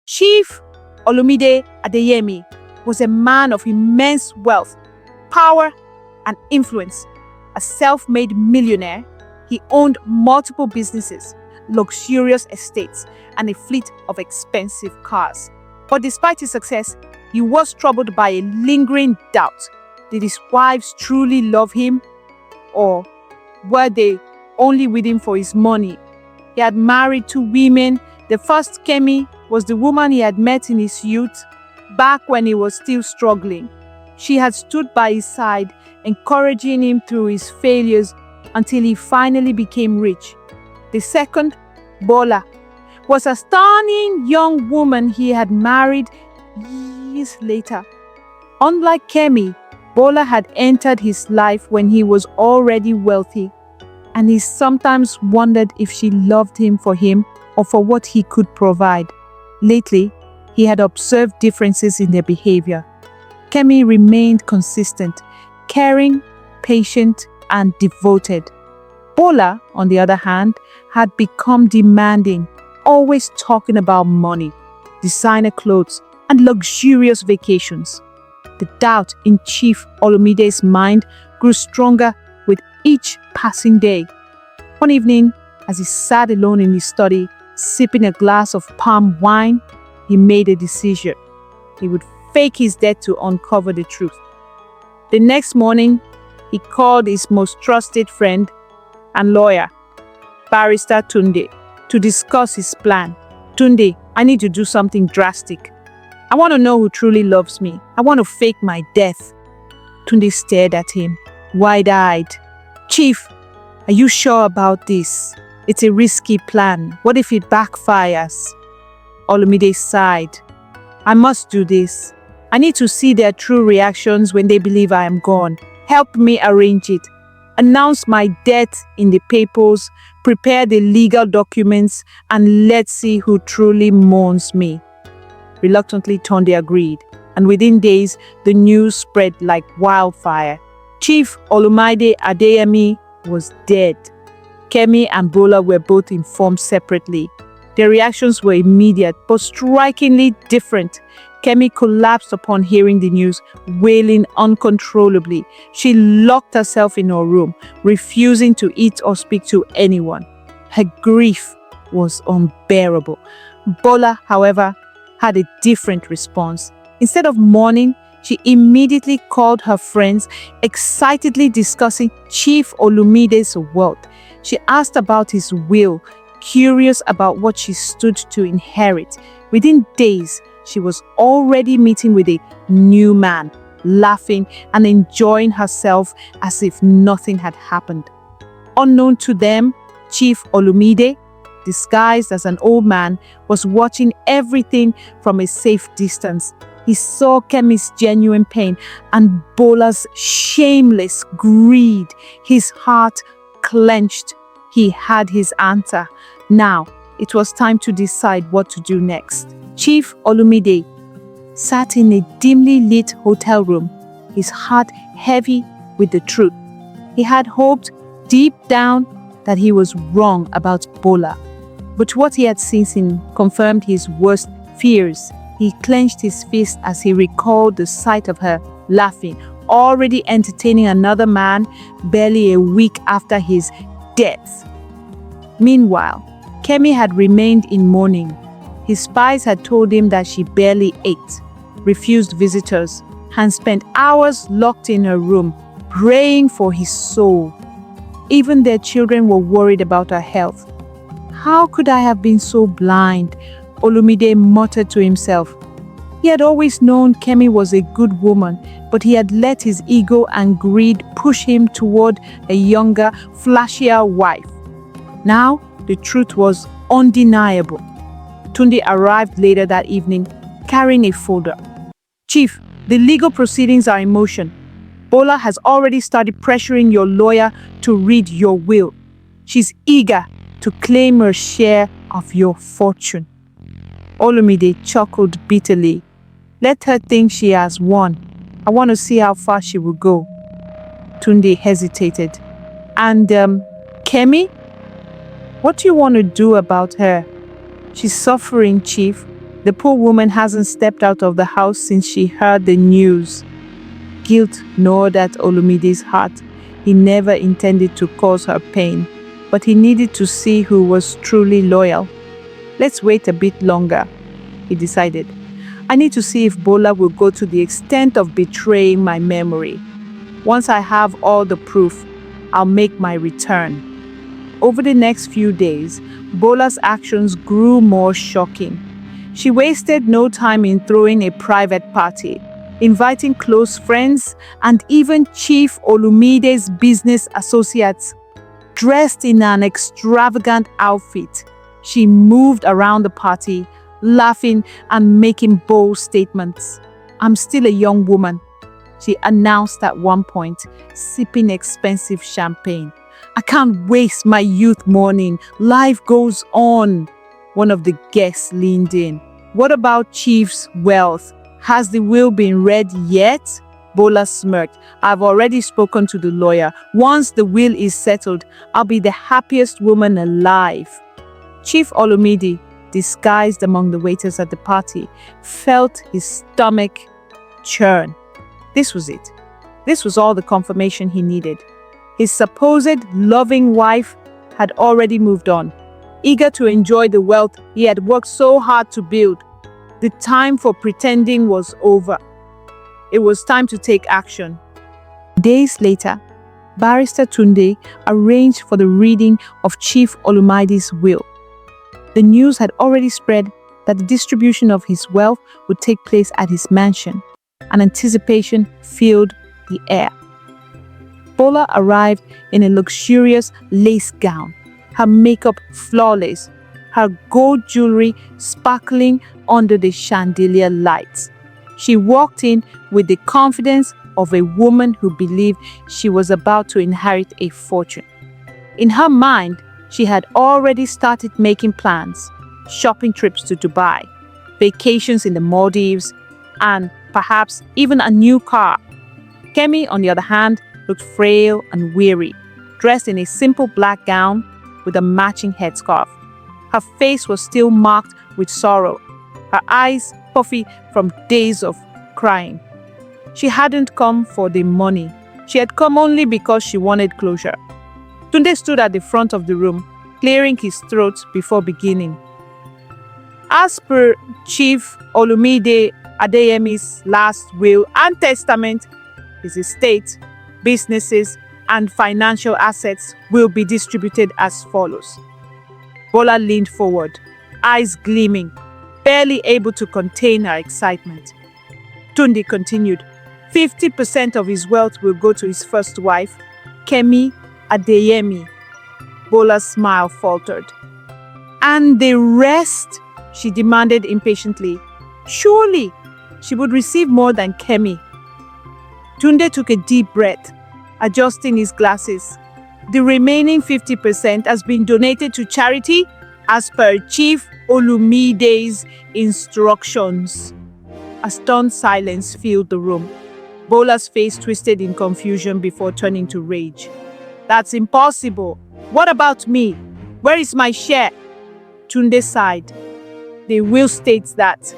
Chief Olumide Adeyemi was a man of immense wealth, power, and influence. A self-made millionaire, he owned multiple businesses, luxurious estates, and a fleet of expensive cars. But despite his success, he was troubled by a lingering doubt. Did his wives truly love him? Or were they only with him for his money? He had married 2 women. The first, Kemi, was the woman he had met in his youth, back when he was still struggling. She had stood by his side, encouraging him through his failures until he finally became rich. The second, Bola, was a stunning young woman he had married years later. Unlike Kemi, Bola had entered his life when he was already wealthy, and he sometimes wondered if she loved him or for what he could provide. Lately, he had observed differences in their behavior. Kemi remained consistent, caring, patient, and devoted. Bola, on the other hand, had become demanding, always talking about money, designer clothes, and luxurious vacations. The doubt in Chief Olumide's mind grew stronger with each passing day. One evening, as he sat alone in his study, sipping a glass of palm wine, he made a decision. He would fake his death to uncover the truth. The next morning, he called his most trusted friend and lawyer, Barrister Tunde, to discuss his plan. Tunde, I need to do something drastic. I want to know who truly loves me. I want to fake my death. Tunde stared at him, wide-eyed. Chief, are you sure about this? It's a risky plan. What if it backfires? Olumide sighed. I must do this. I need to see their true reactions when they believe I am gone. Help me arrange it. Announce my death in the papers, prepare the legal documents, and let's see who truly mourns me. Reluctantly, Tunde agreed, and within days, the news spread like wildfire. Chief Olumide Adeyemi was dead. Kemi and Bola were both informed separately. Their reactions were immediate, but strikingly different. Kemi collapsed upon hearing the news, wailing uncontrollably. She locked herself in her room, refusing to eat or speak to anyone. Her grief was unbearable. Bola, however, had a different response. Instead of mourning, she immediately called her friends, excitedly discussing Chief Olumide's wealth. She asked about his will, curious about what she stood to inherit. Within days, she was already meeting with a new man, laughing and enjoying herself as if nothing had happened. Unknown to them, Chief Olumide, disguised as an old man, was watching everything from a safe distance. He saw Kemi's genuine pain and Bola's shameless greed. His heart clenched. He had his answer. Now, it was time to decide what to do next. Chief Olumide sat in a dimly lit hotel room, his heart heavy with the truth. He had hoped deep down that he was wrong about Bola, but what he had seen confirmed his worst fears. He clenched his fist as he recalled the sight of her laughing, already entertaining another man barely a week after his death. Meanwhile, Kemi had remained in mourning. His spies had told him that she barely ate, refused visitors, and spent hours locked in her room, praying for his soul. Even their children were worried about her health. How could I have been so blind? Olumide muttered to himself. He had always known Kemi was a good woman, but he had let his ego and greed push him toward a younger, flashier wife. Now, the truth was undeniable. Tunde arrived later that evening, carrying a folder. Chief, the legal proceedings are in motion. Bola has already started pressuring your lawyer to read your will. She's eager to claim her share of your fortune. Olumide chuckled bitterly. Let her think she has won. I want to see how far she will go. Tunde hesitated. And, Kemi? What do you want to do about her? She's suffering, Chief. The poor woman hasn't stepped out of the house since she heard the news. Guilt gnawed at Olumide's heart. He never intended to cause her pain, but he needed to see who was truly loyal. Let's wait a bit longer, he decided. I need to see if Bola will go to the extent of betraying my memory. Once I have all the proof, I'll make my return. Over the next few days, Bola's actions grew more shocking. She wasted no time in throwing a private party, inviting close friends and even Chief Olumide's business associates. Dressed in an extravagant outfit, she moved around the party, laughing and making bold statements. "I'm still a young woman," she announced at one point, sipping expensive champagne. "I can't waste my youth mourning. Life goes on." One of the guests leaned in. "What about Chief's wealth? Has the will been read yet?" Bola smirked. "I've already spoken to the lawyer. Once the will is settled, I'll be the happiest woman alive." Chief Olumide, disguised among the waiters at the party, felt his stomach churn. This was it. This was all the confirmation he needed. His supposed loving wife had already moved on, eager to enjoy the wealth he had worked so hard to build. The time for pretending was over. It was time to take action. Days later, Barrister Tunde arranged for the reading of Chief Olumide's will. The news had already spread that the distribution of his wealth would take place at his mansion, and anticipation filled the air. Bola arrived in a luxurious lace gown, her makeup flawless, her gold jewelry sparkling under the chandelier lights. She walked in with the confidence of a woman who believed she was about to inherit a fortune. In her mind, she had already started making plans: shopping trips to Dubai, vacations in the Maldives, and perhaps even a new car. Kemi, on the other hand, looked frail and weary, dressed in a simple black gown with a matching headscarf. Her face was still marked with sorrow, her eyes puffy from days of crying. She hadn't come for the money. She had come only because she wanted closure. Tunde stood at the front of the room, clearing his throat before beginning. As per Chief Olumide Adeyemi's last will and testament, his estate, businesses, and financial assets will be distributed as follows. Bola leaned forward, eyes gleaming, barely able to contain her excitement. Tunde continued, 50% of his wealth will go to his first wife, Kemi Adeyemi. Bola's smile faltered. "And the rest?" she demanded impatiently. "Surely she would receive more than Kemi." Tunde took a deep breath, adjusting his glasses. "The remaining 50% has been donated to charity as per Chief Olumide's instructions." A stunned silence filled the room. Bola's face twisted in confusion before turning to rage. "That's impossible. What about me? Where is my share?" Tunde sighed. "The will states that,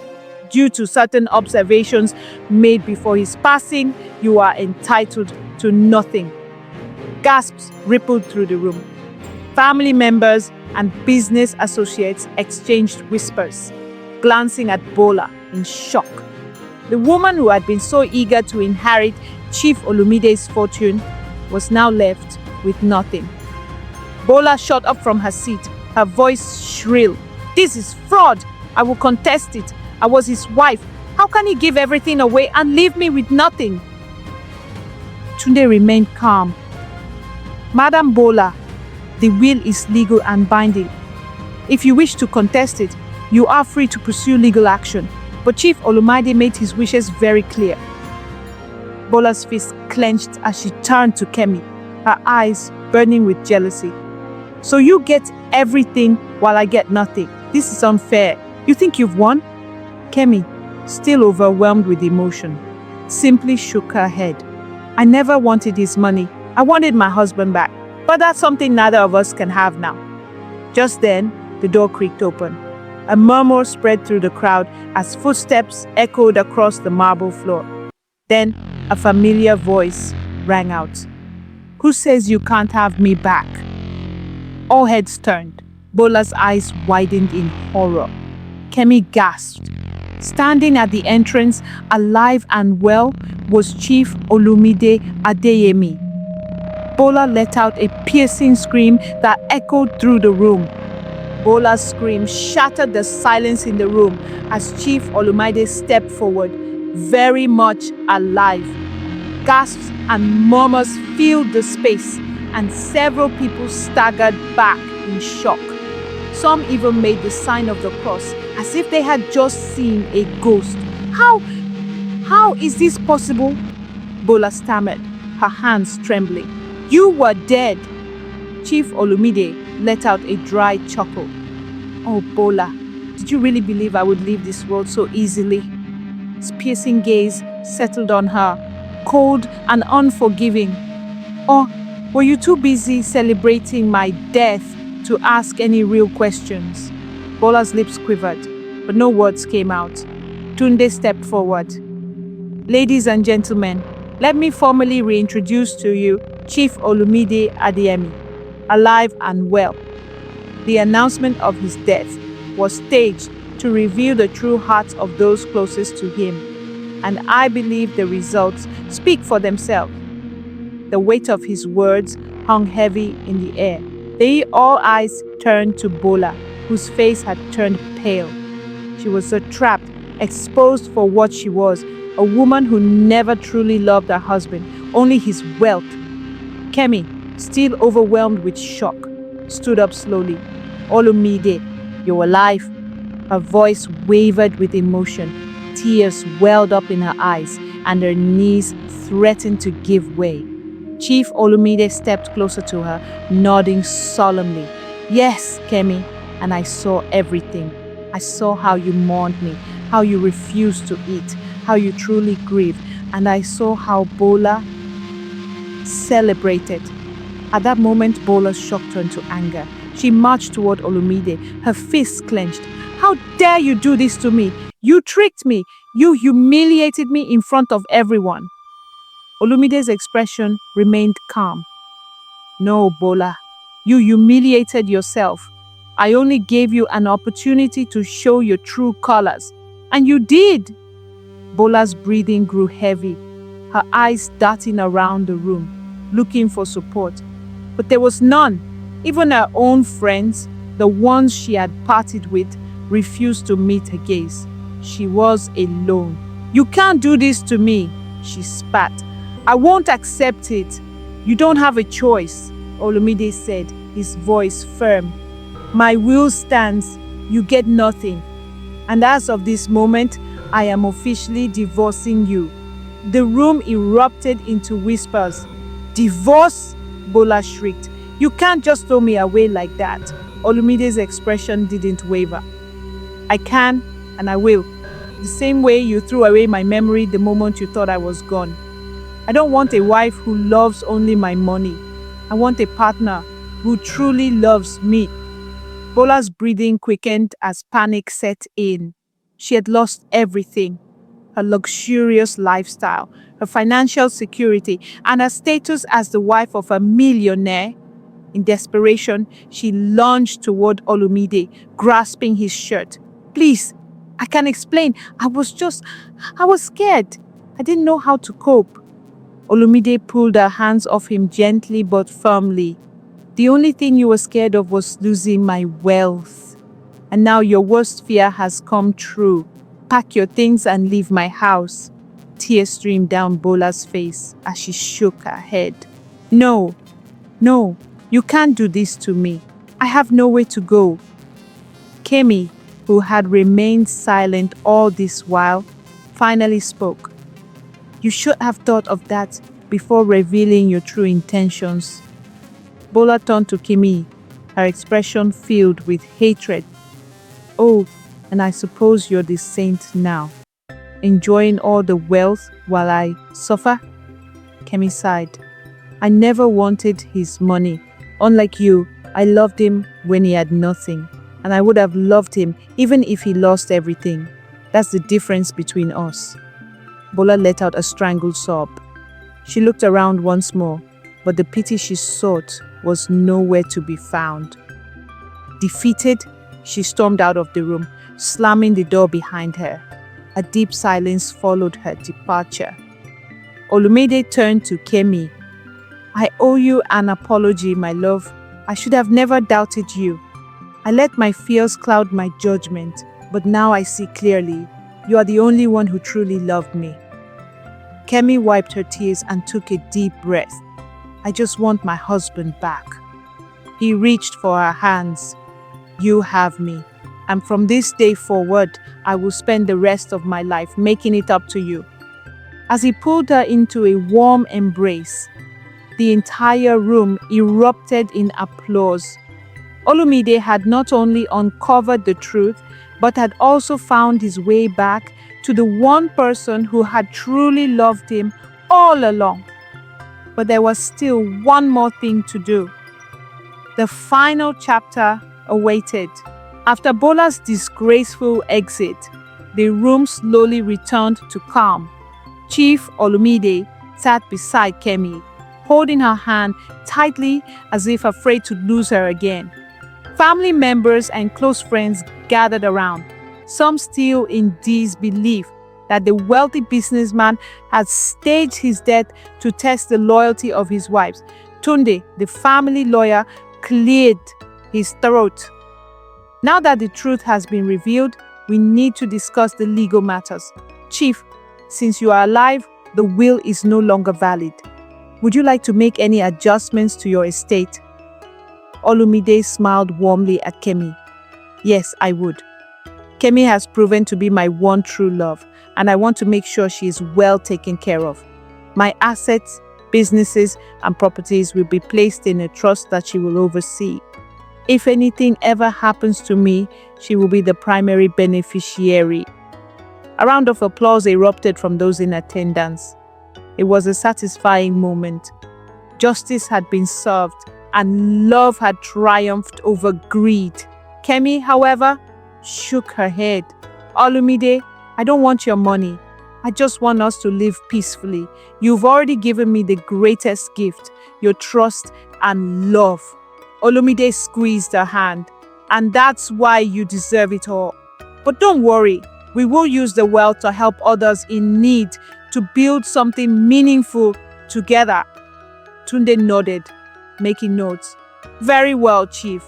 due to certain observations made before his passing, you are entitled to nothing." Gasps rippled through the room. Family members and business associates exchanged whispers, glancing at Bola in shock. The woman who had been so eager to inherit Chief Olumide's fortune was now left with nothing. Bola shot up from her seat, her voice shrill. "This is fraud! I will contest it. I was his wife. How can he give everything away and leave me with nothing?" Tunde remained calm. "Madam Bola, the will is legal and binding. If you wish to contest it, you are free to pursue legal action. But Chief Olumide made his wishes very clear." Bola's fist clenched as she turned to Kemi, her eyes burning with jealousy. "So you get everything while I get nothing. This is unfair. You think you've won?" Kemi, still overwhelmed with emotion, simply shook her head. "I never wanted his money. I wanted my husband back. But that's something neither of us can have now." Just then, the door creaked open. A murmur spread through the crowd as footsteps echoed across the marble floor. Then a familiar voice rang out. "Who says you can't have me back?" All heads turned. Bola's eyes widened in horror. Kemi gasped. Standing at the entrance, alive and well, was Chief Olumide Adeyemi. Bola let out a piercing scream that echoed through the room. Bola's scream shattered the silence in the room as Chief Olumide stepped forward, very much alive. Gasps and murmurs filled the space, and several people staggered back in shock. Some even made the sign of the cross, as if they had just seen a ghost. How is this possible?" Bola stammered, her hands trembling. "You were dead." Chief Olumide let out a dry chuckle. "Oh, Bola, did you really believe I would leave this world so easily?" His piercing gaze settled on her, cold and unforgiving. "Or were you too busy celebrating my death to ask any real questions?" Bola's lips quivered, but no words came out. Tunde stepped forward. "Ladies and gentlemen, let me formally reintroduce to you Chief Olumide Adeyemi, alive and well." The announcement of his death was staged to reveal the true hearts of those closest to him, and I believe the results speak for themselves. The weight of his words hung heavy in the air. All eyes turned to Bola, whose face had turned pale. She was so trapped, exposed for what she was, a woman who never truly loved her husband, only his wealth. Kemi, still overwhelmed with shock, stood up slowly. "Olumide, you're alive." Her voice wavered with emotion. Tears welled up in her eyes, and her knees threatened to give way. Chief Olumide stepped closer to her, nodding solemnly. "Yes, Kemi, and I saw everything. I saw how you mourned me, how you refused to eat, how you truly grieved, and I saw how Bola celebrated." At that moment, Bola's shock turned to anger. She marched toward Olumide, her fists clenched. "How dare you do this to me? You tricked me. You humiliated me in front of everyone." Olumide's expression remained calm. "No, Bola, you humiliated yourself. I only gave you an opportunity to show your true colors. And you did." Bola's breathing grew heavy, her eyes darting around the room, looking for support. But there was none. Even her own friends, the ones she had parted with, refused to meet her gaze. She was alone. "You can't do this to me," she spat. "I won't accept it. You don't have a choice," Olumide said, his voice firm. "My will stands. You get nothing. And as of this moment, I am officially divorcing you." The room erupted into whispers. "Divorce?" Bola shrieked. "You can't just throw me away like that." Olumide's expression didn't waver. "I can, and I will. The same way you threw away my memory the moment you thought I was gone. I don't want a wife who loves only my money. I want a partner who truly loves me." Bola's breathing quickened as panic set in. She had lost everything: her luxurious lifestyle, her financial security, and her status as the wife of a millionaire. In desperation, she lunged toward Olumide, grasping his shirt. "Please, I can explain. I was scared. I didn't know how to cope." Olumide pulled her hands off him gently but firmly. "The only thing you were scared of was losing my wealth. And now your worst fear has come true. Pack your things and leave my house." Tears streamed down Bola's face as she shook her head. No, you can't do this to me. I have nowhere to go." Kemi, who had remained silent all this while, finally spoke. "You should have thought of that before revealing your true intentions." Bola turned to Kemi, her expression filled with hatred. "Oh, and I suppose you're the saint now, enjoying all the wealth while I suffer?" Kemi sighed. "I never wanted his money. Unlike you, I loved him when he had nothing, and I would have loved him even if he lost everything. That's the difference between us." Bola let out a strangled sob. She looked around once more, but the pity she sought was nowhere to be found. Defeated, she stormed out of the room, slamming the door behind her. A deep silence followed her departure. Olumide turned to Kemi. "I owe you an apology, my love. I should have never doubted you. I let my fears cloud my judgment, but now I see clearly. You are the only one who truly loved me." Kemi wiped her tears and took a deep breath. "I just want my husband back." He reached for her hands. "You have me, and from this day forward, I will spend the rest of my life making it up to you." As he pulled her into a warm embrace, the entire room erupted in applause. Olumide had not only uncovered the truth, but had also found his way back to the one person who had truly loved him all along. But there was still one more thing to do. The final chapter awaited. After Bola's disgraceful exit, the room slowly returned to calm. Chief Olumide sat beside Kemi, holding her hand tightly as if afraid to lose her again. Family members and close friends gathered around, some still in disbelief that the wealthy businessman had staged his death to test the loyalty of his wives. Tunde, the family lawyer, cleared his throat. "Now that the truth has been revealed, we need to discuss the legal matters. Chief, since you are alive, the will is no longer valid. Would you like to make any adjustments to your estate?" Olumide smiled warmly at Kemi. "Yes, I would. Kemi has proven to be my one true love, and I want to make sure she is well taken care of. My assets, businesses, and properties will be placed in a trust that she will oversee. If anything ever happens to me, she will be the primary beneficiary." A round of applause erupted from those in attendance. It was a satisfying moment. Justice had been served, and love had triumphed over greed. Kemi, however, shook her head. "Olumide, I don't want your money. I just want us to live peacefully. You've already given me the greatest gift, your trust and love." Olumide squeezed her hand. "And that's why you deserve it all. But don't worry, we will use the wealth to help others in need, to build something meaningful together." Tunde nodded, making notes. "Very well, Chief.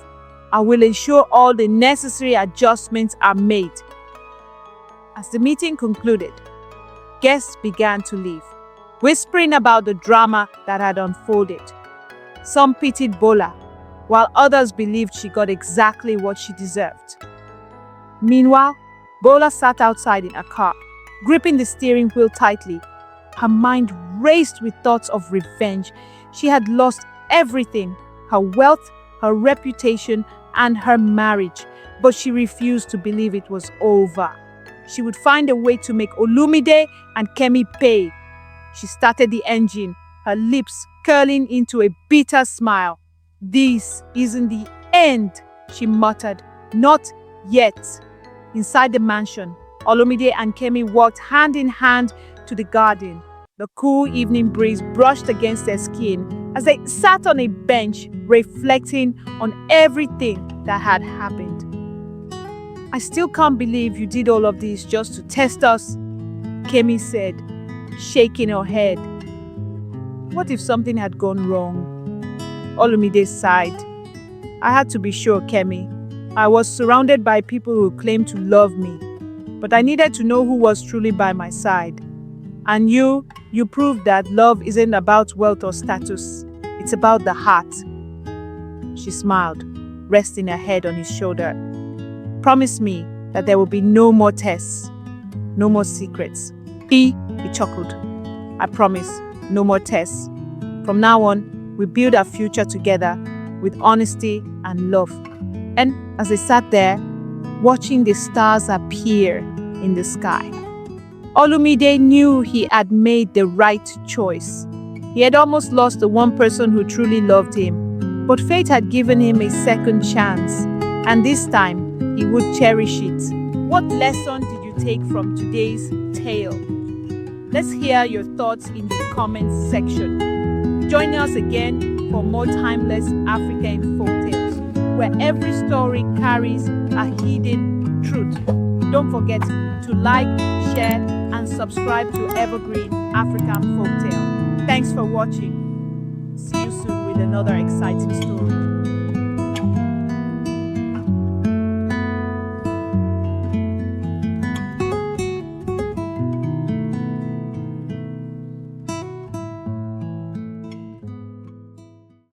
I will ensure all the necessary adjustments are made." As the meeting concluded, guests began to leave, whispering about the drama that had unfolded. Some pitied Bola, while others believed she got exactly what she deserved. Meanwhile, Bola sat outside in a car, gripping the steering wheel tightly. Her mind raced with thoughts of revenge. She had lost everything: her wealth, her reputation, and her marriage. But she refused to believe it was over. She would find a way to make Olumide and Kemi pay. She started the engine, her lips curling into a bitter smile. "This isn't the end," she muttered. "Not yet." Inside the mansion, Olumide and Kemi walked hand in hand to the garden. The cool evening breeze brushed against their skin as they sat on a bench, reflecting on everything that had happened. "I still can't believe you did all of this just to test us," Kemi said, shaking her head. "What if something had gone wrong?" Olumide sighed. "I had to be sure, Kemi. I was surrounded by people who claimed to love me, but I needed to know who was truly by my side. And you proved that love isn't about wealth or status. It's about the heart." She smiled, resting her head on his shoulder. "Promise me that there will be no more tests, no more secrets." He chuckled. "I promise, no more tests. From now on, we build our future together with honesty and love." And as they sat there, watching the stars appear in the sky, Olumide knew he had made the right choice. He had almost lost the one person who truly loved him, but fate had given him a second chance. And this time, he would cherish it. What lesson did you take from today's tale? Let's hear your thoughts in the comments section. Join us again for more timeless African folktales, where every story carries a hidden truth. Don't forget to like, share, and subscribe to Evergreen African Folktale. Thanks for watching. See you soon with another exciting story.